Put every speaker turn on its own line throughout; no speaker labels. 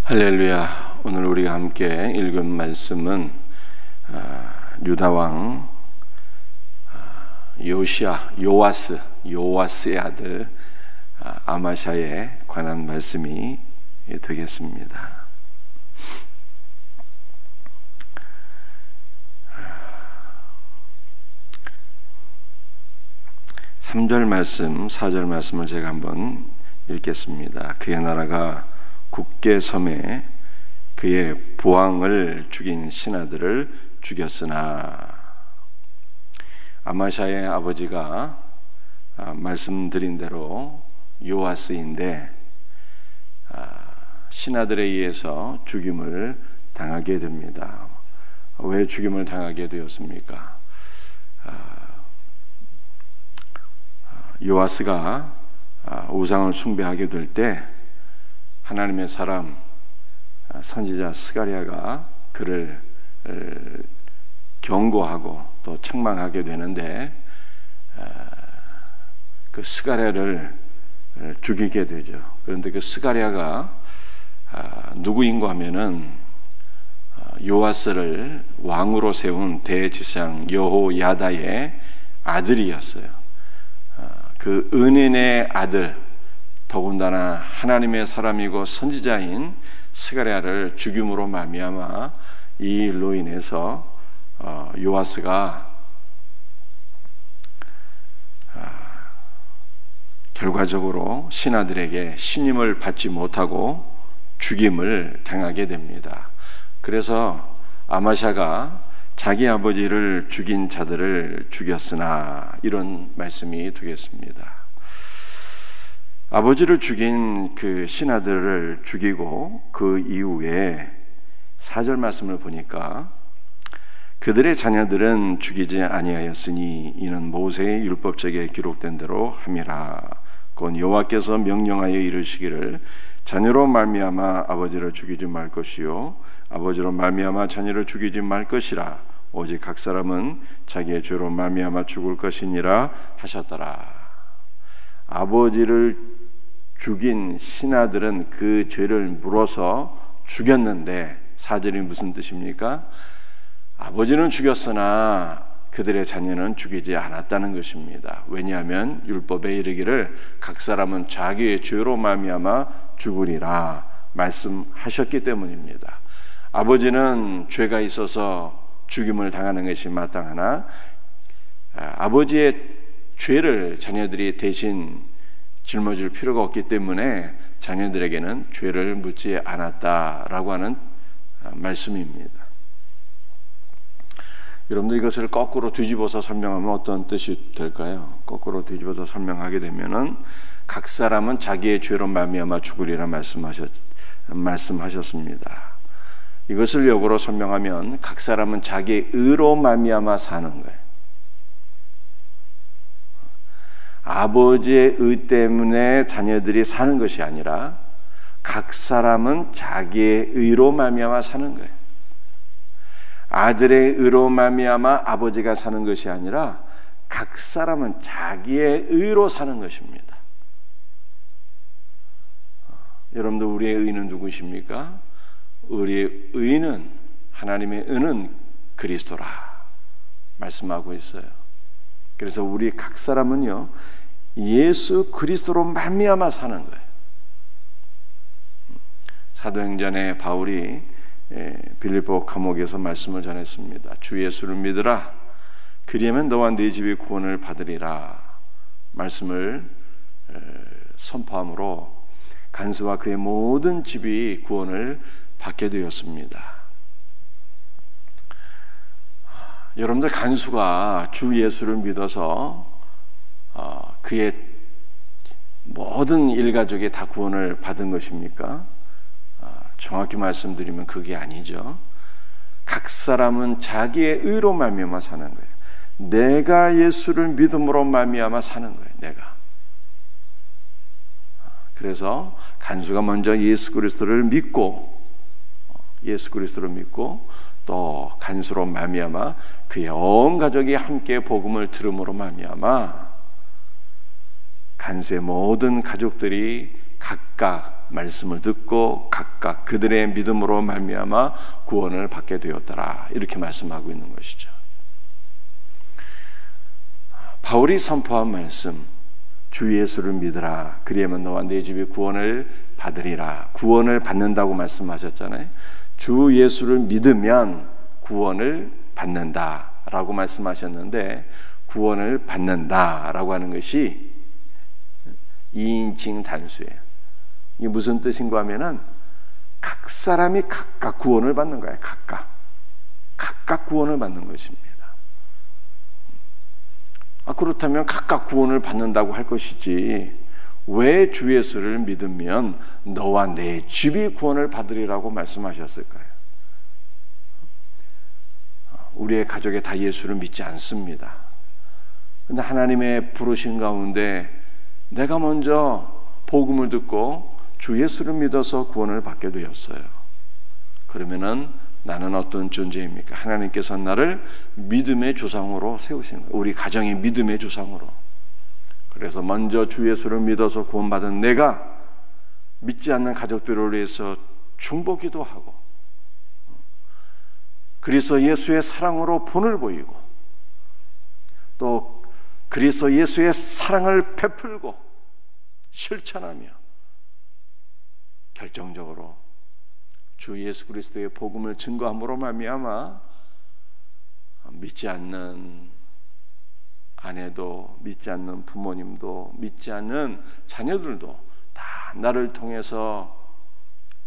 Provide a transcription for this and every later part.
할렐루야. 오늘 우리가 함께 읽은 말씀은 유다왕 요아스의 아들 아마샤에 관한 말씀이 되겠습니다. 3절 말씀, 4절 말씀을 제가 한번 읽겠습니다. 그의 나라가 굳게 섬에 그의 부왕을 죽인 신하들을 죽였으나, 아마샤의 아버지가 말씀드린 대로 요아스인데 신하들에 의해서 죽임을 당하게 됩니다. 왜 죽임을 당하게 되었습니까? 요아스가 우상을 숭배하게 될 때 하나님의 사람 선지자 스가랴가 그를 경고하고 또 책망하게 되는데, 그 스가랴를 죽이게 되죠. 그런데 그 스가랴가 누구인가 하면은 요아스를 왕으로 세운 대지상 여호야다의 아들이었어요. 그 은인의 아들, 더군다나 하나님의 사람이고 선지자인 스가랴를 죽임으로 말미암아 이 일로 인해서 요아스가 결과적으로 신하들에게 신임을 받지 못하고 죽임을 당하게 됩니다. 그래서 아마샤가 자기 아버지를 죽인 자들을 죽였으나, 이런 말씀이 되겠습니다. 아버지를 죽인 그 신하들을 죽이고 그 이후에 4절 말씀을 보니까 그들의 자녀들은 죽이지 아니하였으니 이는 모세의 율법책에 기록된 대로 함이라. 곧 여호와께서 명령하여 이르시기를 자녀로 말미암아 아버지를 죽이지 말 것이요 아버지로 말미암아 자녀를 죽이지 말 것이라. 오직 각 사람은 자기의 죄로 말미암아 죽을 것이니라 하셨더라. 아버지를 죽인 신하들은 그 죄를 물어서 죽였는데, 4절이 무슨 뜻입니까? 아버지는 죽였으나 그들의 자녀는 죽이지 않았다는 것입니다. 왜냐하면 율법에 이르기를 각 사람은 자기의 죄로 말미암아 죽으리라 말씀하셨기 때문입니다. 아버지는 죄가 있어서 죽임을 당하는 것이 마땅하나 아버지의 죄를 자녀들이 대신 짊어질 필요가 없기 때문에 자녀들에게는 죄를 묻지 않았다라고 하는 말씀입니다. 여러분들, 이것을 거꾸로 뒤집어서 설명하면 어떤 뜻이 될까요? 거꾸로 뒤집어서 설명하게 되면은 각 사람은 자기의 죄로 말미암아 죽으리라 말씀하셨습니다. 이것을 역으로 설명하면 각 사람은 자기의 의로 말미암아 사는 거예요. 아버지의 의 때문에 자녀들이 사는 것이 아니라 각 사람은 자기의 의로 말미암아 사는 거예요. 아들의 의로 말미암아 아버지가 사는 것이 아니라 각 사람은 자기의 의로 사는 것입니다. 여러분들, 우리의 의는 누구십니까? 우리의 의는, 하나님의 의는 그리스도라 말씀하고 있어요. 그래서 우리 각 사람은요, 예수 그리스도로 말미암아 사는 거예요. 사도행전에 바울이 빌립보 감옥에서 말씀을 전했습니다. 주 예수를 믿으라. 그리하면 너와 네 집이 구원을 받으리라 말씀을 선포함으로 간수와 그의 모든 집이 구원을 받게 되었습니다. 여러분들, 간수가 주 예수를 믿어서 그의 모든 일가족이 다 구원을 받은 것입니까? 정확히 말씀드리면 그게 아니죠. 각 사람은 자기의 의로 말미암아 사는 거예요. 내가 예수를 믿음으로 말미암아 사는 거예요. 내가. 그래서 간수가 먼저 예수 그리스도를 믿고 또 간수로 말미암아 그의 온 가족이 함께 복음을 들음으로 말미암아 간수의 모든 가족들이 각각 말씀을 듣고 각각 그들의 믿음으로 말미암아 구원을 받게 되었더라. 이렇게 말씀하고 있는 것이죠. 바울이 선포한 말씀, 주 예수를 믿으라. 그리하면 너와 네 집이 구원을 받으리라. 구원을 받는다고 말씀하셨잖아요. 주 예수를 믿으면 구원을 받는다라고 말씀하셨는데, 구원을 받는다라고 하는 것이 2인칭 단수예요. 이게 무슨 뜻인가 하면은 각 사람이 각각 구원을 받는 거예요. 각각 구원을 받는 것입니다. 그렇다면 각각 구원을 받는다고 할 것이지, 왜 주 예수를 믿으면 너와 내 집이 구원을 받으리라고 말씀하셨을까요? 우리의 가족에 다 예수를 믿지 않습니다. 그런데 하나님의 부르신 가운데 내가 먼저 복음을 듣고 주 예수를 믿어서 구원을 받게 되었어요. 그러면은 나는 어떤 존재입니까? 하나님께서 나를 믿음의 조상으로 세우신 거예요. 우리 가정의 믿음의 조상으로. 그래서 먼저 주 예수를 믿어서 구원받은 내가 믿지 않는 가족들을 위해서 중보기도 하고, 그리스도 예수의 사랑으로 본을 보이고, 또 그리스도 예수의 사랑을 베풀고 실천하며 결정적으로 주 예수 그리스도의 복음을 증거함으로 말미암아 믿지 않는 아내도, 믿지 않는 부모님도, 믿지 않는 자녀들도 다 나를 통해서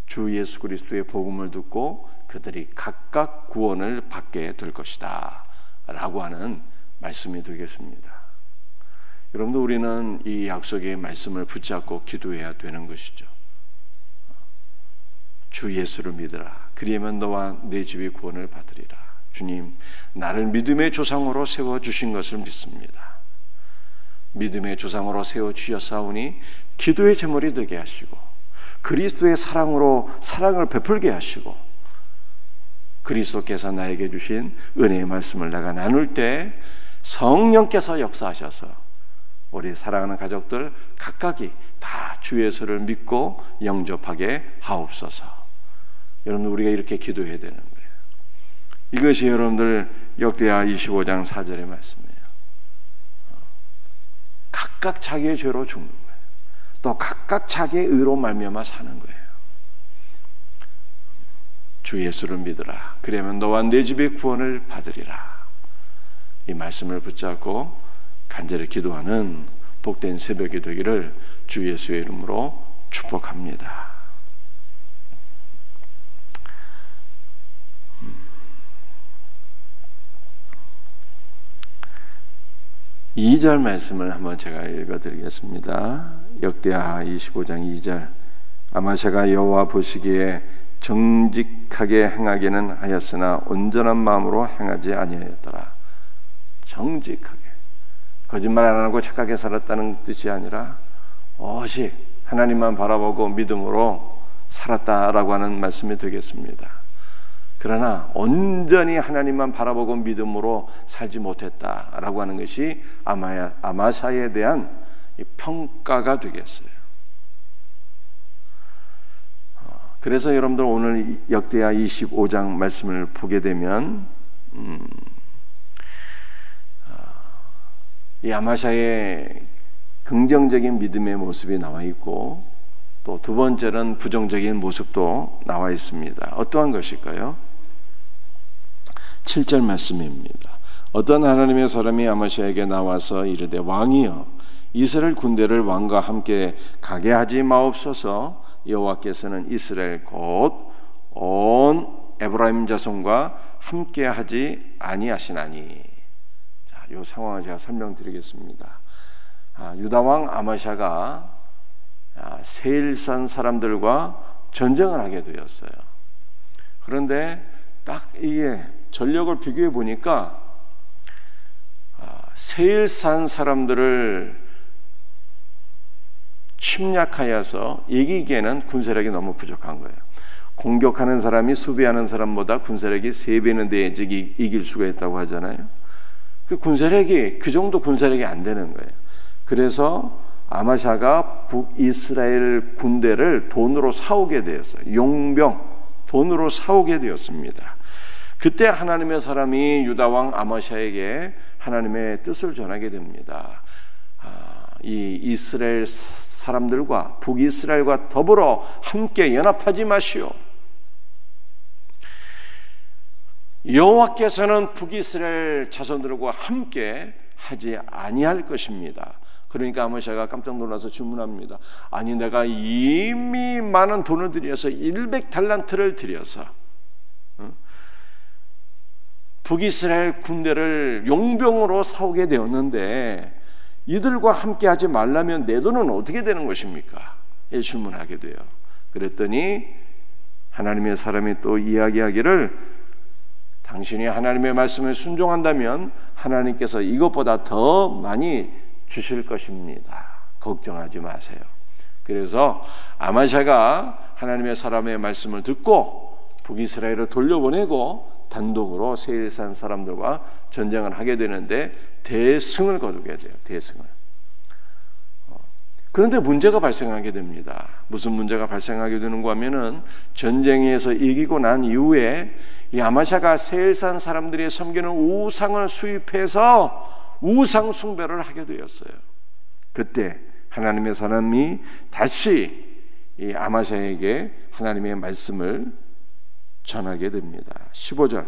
주 예수 그리스도의 복음을 듣고 그들이 각각 구원을 받게 될 것이다 라고 하는 말씀이 되겠습니다. 여러분도 우리는 이 약속의 말씀을 붙잡고 기도해야 되는 것이죠. 주 예수를 믿으라. 그리하면 너와 네 집이 구원을 받으리라. 주님, 나를 믿음의 조상으로 세워주신 것을 믿습니다. 믿음의 조상으로 세워주셨사오니 기도의 제물이 되게 하시고, 그리스도의 사랑으로 사랑을 베풀게 하시고, 그리스도께서 나에게 주신 은혜의 말씀을 내가 나눌 때 성령께서 역사하셔서 우리 사랑하는 가족들 각각이 다 주 예수를 믿고 영접하게 하옵소서. 여러분, 우리가 이렇게 기도해야 되는 거예요. 이것이 여러분들 역대하 25장 4절의 말씀이에요. 각각 자기의 죄로 죽는 거예요. 또 각각 자기의 의로 말미암아 사는 거예요. 주 예수를 믿으라. 그러면 너와 내 집의 구원을 받으리라. 이 말씀을 붙잡고 간절히 기도하는 복된 새벽이 되기를 주 예수의 이름으로 축복합니다. 2절 말씀을 한번 제가 읽어드리겠습니다. 역대하 25장 2절. 아마샤가 여호와 보시기에 정직하게 행하기는 하였으나 온전한 마음으로 행하지 아니하였더라. 정직하게, 거짓말 안 하고 착하게 살았다는 뜻이 아니라 오직 하나님만 바라보고 믿음으로 살았다라고 하는 말씀이 되겠습니다. 그러나 온전히 하나님만 바라보고 믿음으로 살지 못했다라고 하는 것이 아마샤에 대한 평가가 되겠어요. 그래서 여러분들 오늘 역대하 25장 말씀을 보게 되면 이 아마샤의 긍정적인 믿음의 모습이 나와 있고, 또 두 번째는 부정적인 모습도 나와 있습니다. 어떠한 것일까요? 7절 말씀입니다. 어떤 하나님의 사람이 아마샤에게 나와서 이르되, 왕이여, 이스라엘 군대를 왕과 함께 가게 하지 마옵소서. 여호와께서는 이스라엘 곧 온 에브라임 자손과 함께 하지 아니하시나니. 자, 이 상황을 제가 설명드리겠습니다. 유다 왕 아마샤가 세일산 사람들과 전쟁을 하게 되었어요. 그런데 딱 이게 전력을 비교해 보니까 세일산 사람들을 침략하여서 이기기에는 군사력이 너무 부족한 거예요. 공격하는 사람이 수비하는 사람보다 군사력이 3배는 돼야 이길 수가 있다고 하잖아요. 그 군사력이, 그 정도 군사력이 안 되는 거예요. 그래서 아마샤가 북이스라엘 군대를 돈으로 사오게 되었어요. 용병, 돈으로 사오게 되었습니다. 그때 하나님의 사람이 유다왕 아마샤에게 하나님의 뜻을 전하게 됩니다. 이 이스라엘 사람들과 북이스라엘과 더불어 함께 연합하지 마시오. 여호와께서는 북이스라엘 자손들과 함께 하지 아니할 것입니다. 그러니까 아마샤가 깜짝 놀라서 주문합니다. 아니, 내가 이미 많은 돈을 들여서 100달란트를 들여서 북이스라엘 군대를 용병으로 사오게 되었는데 이들과 함께 하지 말라면 내 돈은 어떻게 되는 것입니까? 예, 질문하게 돼요. 그랬더니 하나님의 사람이 또 이야기하기를, 당신이 하나님의 말씀에 순종한다면 하나님께서 이것보다 더 많이 주실 것입니다. 걱정하지 마세요. 그래서 아마샤가 하나님의 사람의 말씀을 듣고 북이스라엘을 돌려보내고 단독으로 세일산 사람들과 전쟁을 하게 되는데 대승을 거두게 돼요. 대승을. 그런데 문제가 발생하게 됩니다. 무슨 문제가 발생하게 되는가 하면은, 전쟁에서 이기고 난 이후에 이 아마샤가 세일산 사람들이 섬기는 우상을 수입해서 우상 숭배를 하게 되었어요. 그때 하나님의 사람이 다시 이 아마샤에게 하나님의 말씀을 전하게 됩니다. 15절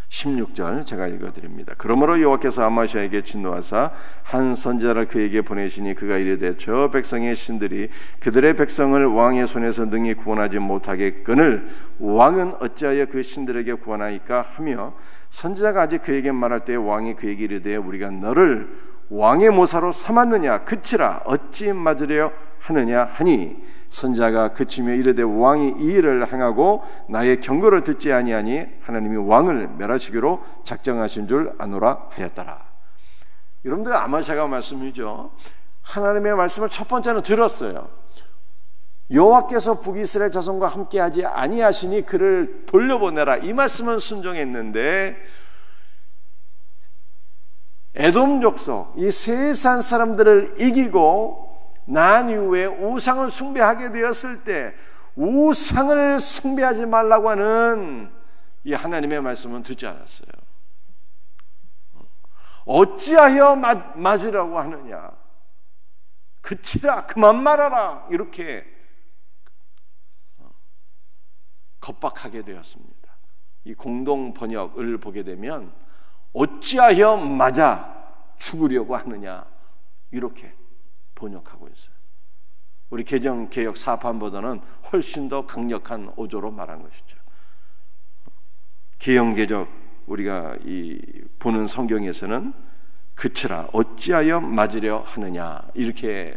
16절 제가 읽어드립니다. 그러므로 여호와께서 아마샤에게 진노하사 한 선지자를 그에게 보내시니 그가 이르되, 저 백성의 신들이 그들의 백성을 왕의 손에서 능히 구원하지 못하겠거늘 왕은 어찌하여 그 신들에게 구원하이까 하며, 선지자가 아직 그에게 말할 때 왕이 그에게 이르되, 우리가 너를 왕의 모사로 삼았느냐, 그치라, 어찌 맞으려 하느냐 하니, 선지자가 그치며 이르되, 왕이 이 일을 행하고 나의 경고를 듣지 아니하니 하나님이 왕을 멸하시기로 작정하신 줄 아노라 하였더라. 여러분들, 아마샤가 말씀이죠. 하나님의 말씀을 첫 번째는 들었어요. 여호와께서 북이스라엘 자손과 함께하지 아니하시니 그를 돌려보내라, 이 말씀은 순종했는데, 에돔 족속, 이 세산 사람들을 이기고 난 이후에 우상을 숭배하게 되었을 때 우상을 숭배하지 말라고 하는 이 하나님의 말씀은 듣지 않았어요. 어찌하여 맞으라고 하느냐, 그치라, 그만 말하라, 이렇게 겁박하게 되었습니다. 이 공동 번역을 보게 되면 어찌하여 맞아 죽으려고 하느냐, 이렇게 번역하고 있어요. 우리 개정 개역 사판보다는 훨씬 더 강력한 어조로 말한 것이죠. 개역개적 우리가 이 보는 성경에서는 그치라, 어찌하여 맞으려 하느냐, 이렇게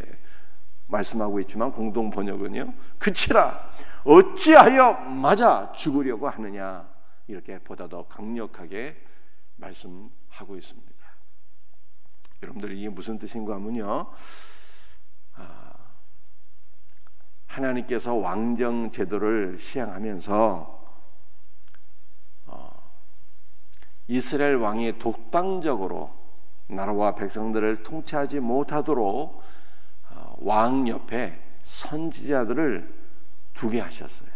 말씀하고 있지만 공동 번역은요, 그치라, 어찌하여 맞아 죽으려고 하느냐, 이렇게 보다 더 강력하게 말씀하고 있습니다. 여러분들, 이게 무슨 뜻인가 하면요, 하나님께서 왕정 제도를 시행하면서 이스라엘 왕이 독단적으로 나라와 백성들을 통치하지 못하도록 왕 옆에 선지자들을 두게 하셨어요.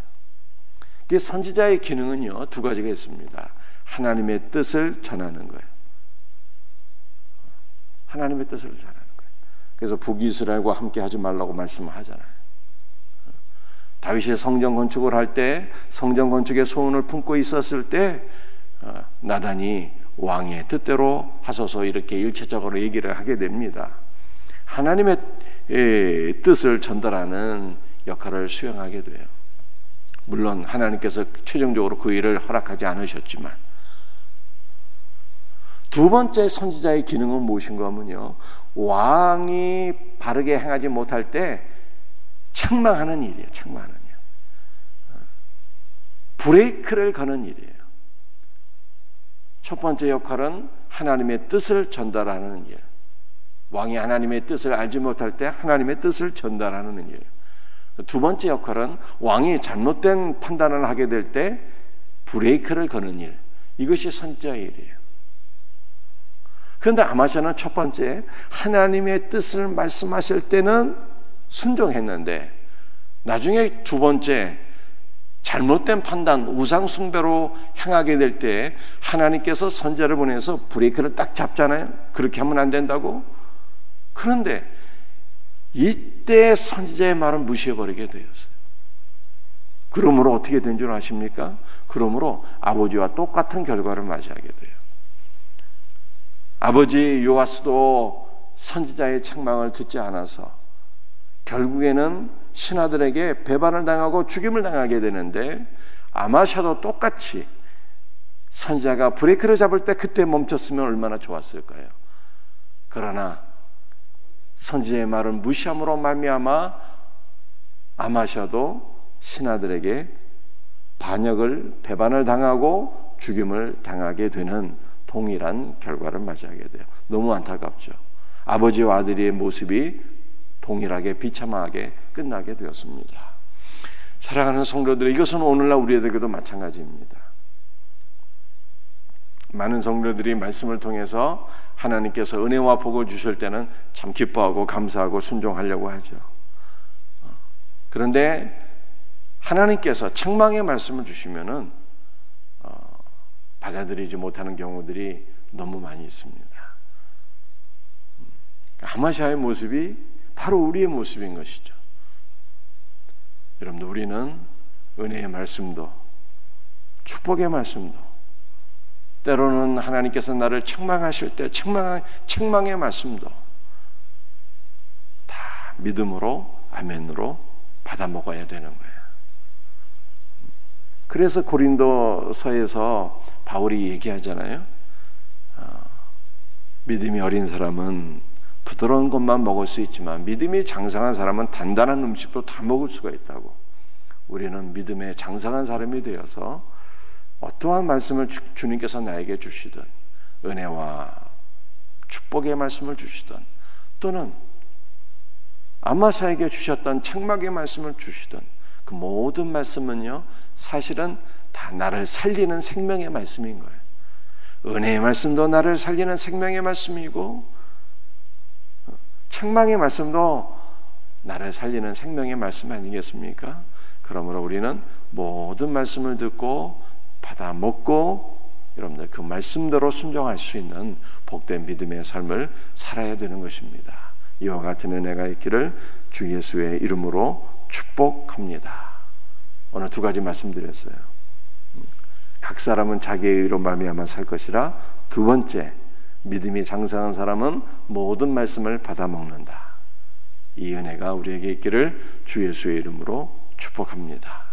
그 선지자의 기능은요, 두 가지가 있습니다. 하나님의 뜻을 전하는 거예요. 하나님의 뜻을 전하는 거예요. 그래서 북이스라엘과 함께 하지 말라고 말씀하잖아요. 다윗이 성전 건축을 할 때, 성전 건축의 소원을 품고 있었을 때 나단이 왕의 뜻대로 하소서, 이렇게 일체적으로 얘기를 하게 됩니다. 하나님의 뜻을 전달하는 역할을 수행하게 돼요. 물론 하나님께서 최종적으로 그 일을 허락하지 않으셨지만, 두 번째 선지자의 기능은 무엇인가 하면요, 왕이 바르게 행하지 못할 때 책망하는 일이에요. 책망하는 일, 브레이크를 거는 일이에요. 첫 번째 역할은 하나님의 뜻을 전달하는 일, 왕이 하나님의 뜻을 알지 못할 때 하나님의 뜻을 전달하는 일. 두 번째 역할은 왕이 잘못된 판단을 하게 될 때 브레이크를 거는 일, 이것이 선지자의 일이에요. 그런데 아마샤는 첫 번째 하나님의 뜻을 말씀하실 때는 순종했는데 나중에 두 번째 잘못된 판단, 우상 숭배로 향하게 될 때 하나님께서 선지자를 보내서 브레이크를 딱 잡잖아요. 그렇게 하면 안 된다고. 그런데 이때 선지자의 말은 무시해버리게 되었어요. 그러므로 어떻게 된 줄 아십니까? 그러므로 아버지와 똑같은 결과를 맞이하게 돼요. 아버지 요아스도 선지자의 책망을 듣지 않아서 결국에는 신하들에게 배반을 당하고 죽임을 당하게 되는데, 아마샤도 똑같이 선지자가 브레이크를 잡을 때 그때 멈췄으면 얼마나 좋았을까요? 그러나 선지자의 말은 무시함으로 말미암아 아마샤도 신하들에게 배반을 당하고 죽임을 당하게 되는 동일한 결과를 맞이하게 돼요. 너무 안타깝죠. 아버지와 아들의 모습이 동일하게 비참하게 끝나게 되었습니다. 사랑하는 성도들, 이것은 오늘날 우리에게도 마찬가지입니다. 많은 성도들이 말씀을 통해서 하나님께서 은혜와 복을 주실 때는 참 기뻐하고 감사하고 순종하려고 하죠. 그런데 하나님께서 책망의 말씀을 주시면은 받아들이지 못하는 경우들이 너무 많이 있습니다. 아마샤의 모습이 바로 우리의 모습인 것이죠. 여러분들, 우리는 은혜의 말씀도 축복의 말씀도 때로는 하나님께서 나를 책망하실 때 책망의 말씀도 다 믿음으로 아멘으로 받아 먹어야 되는 거예요. 그래서 고린도서에서 바울이 얘기하잖아요. 믿음이 어린 사람은 부드러운 것만 먹을 수 있지만 믿음이 장성한 사람은 단단한 음식도 다 먹을 수가 있다고. 우리는 믿음에 장성한 사람이 되어서 어떠한 말씀을 주님께서 나에게 주시든, 은혜와 축복의 말씀을 주시든, 또는 아마샤에게 주셨던 책망의 말씀을 주시든, 그 모든 말씀은요 사실은 다 나를 살리는 생명의 말씀인 거예요. 은혜의 말씀도 나를 살리는 생명의 말씀이고, 책망의 말씀도 나를 살리는 생명의 말씀 아니겠습니까? 그러므로 우리는 모든 말씀을 듣고 받아 먹고, 여러분들 그 말씀대로 순종할 수 있는 복된 믿음의 삶을 살아야 되는 것입니다. 이와 같은 은혜가 있기를 주 예수의 이름으로 축복합니다. 오늘 두 가지 말씀드렸어요. 각 사람은 자기의 의로 말미암아 살 것이라. 두 번째, 믿음이 장성한 사람은 모든 말씀을 받아 먹는다. 이 은혜가 우리에게 있기를 주 예수의 이름으로 축복합니다.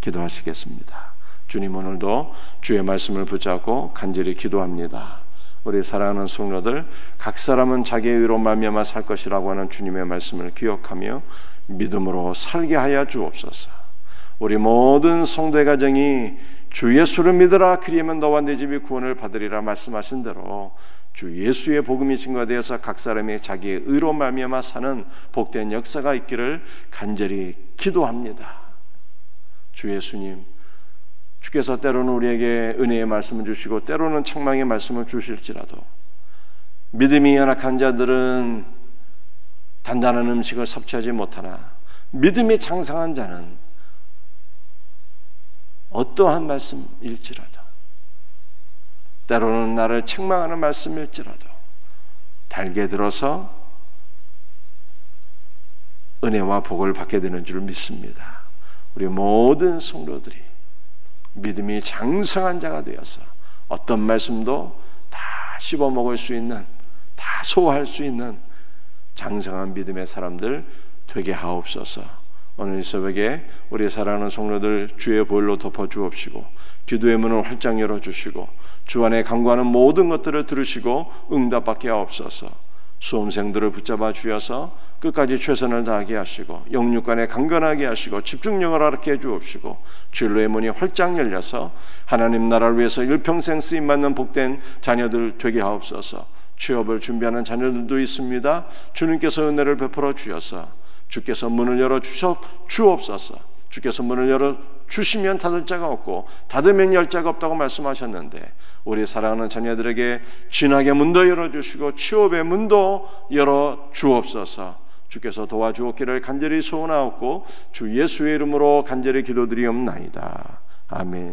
기도하시겠습니다. 주님, 오늘도 주의 말씀을 붙잡고 간절히 기도합니다. 우리 사랑하는 성도들, 각 사람은 자기의 의로 말미암아 살 것이라고 하는 주님의 말씀을 기억하며 믿음으로 살게 하여 주옵소서. 우리 모든 성도의 가정이 주 예수를 믿으라, 그리하면 너와 네 집이 구원을 받으리라 말씀하신 대로 주 예수의 복음이 증거되어서 각 사람이 자기의 의로 말미암아 사는 복된 역사가 있기를 간절히 기도합니다. 주 예수님, 주께서 때로는 우리에게 은혜의 말씀을 주시고 때로는 책망의 말씀을 주실지라도, 믿음이 연약한 자들은 단단한 음식을 섭취하지 못하나 믿음이 장성한 자는 어떠한 말씀일지라도, 때로는 나를 책망하는 말씀일지라도 달게 들어서 은혜와 복을 받게 되는 줄 믿습니다. 우리 모든 성도들이 믿음이 장성한 자가 되어서 어떤 말씀도 다 씹어먹을 수 있는, 다 소화할 수 있는 장성한 믿음의 사람들 되게 하옵소서. 오늘 이 새벽에 우리 사랑하는 성도들 주의 보혈로 덮어주옵시고, 기도의 문을 활짝 열어주시고, 주 안에 간구하는 모든 것들을 들으시고 응답받게 하옵소서. 수험생들을 붙잡아 주셔서 끝까지 최선을 다하게 하시고, 영육간에 강건하게 하시고, 집중력을 허락해 주옵시고, 진로의 문이 활짝 열려서 하나님 나라를 위해서 일평생 쓰임받는 복된 자녀들 되게 하옵소서. 취업을 준비하는 자녀들도 있습니다. 주님께서 은혜를 베풀어 주셔서 주께서 문을 열어 주옵소서. 주께서 문을 열어 주시면 닫을 자가 없고 닫으면 열 자가 없다고 말씀하셨는데 우리 사랑하는 자녀들에게 진학의 문도 열어주시고 취업의 문도 열어 주옵소서. 주께서 도와주옵기를 간절히 소원하옵고 주 예수의 이름으로 간절히 기도드리옵나이다. 아멘.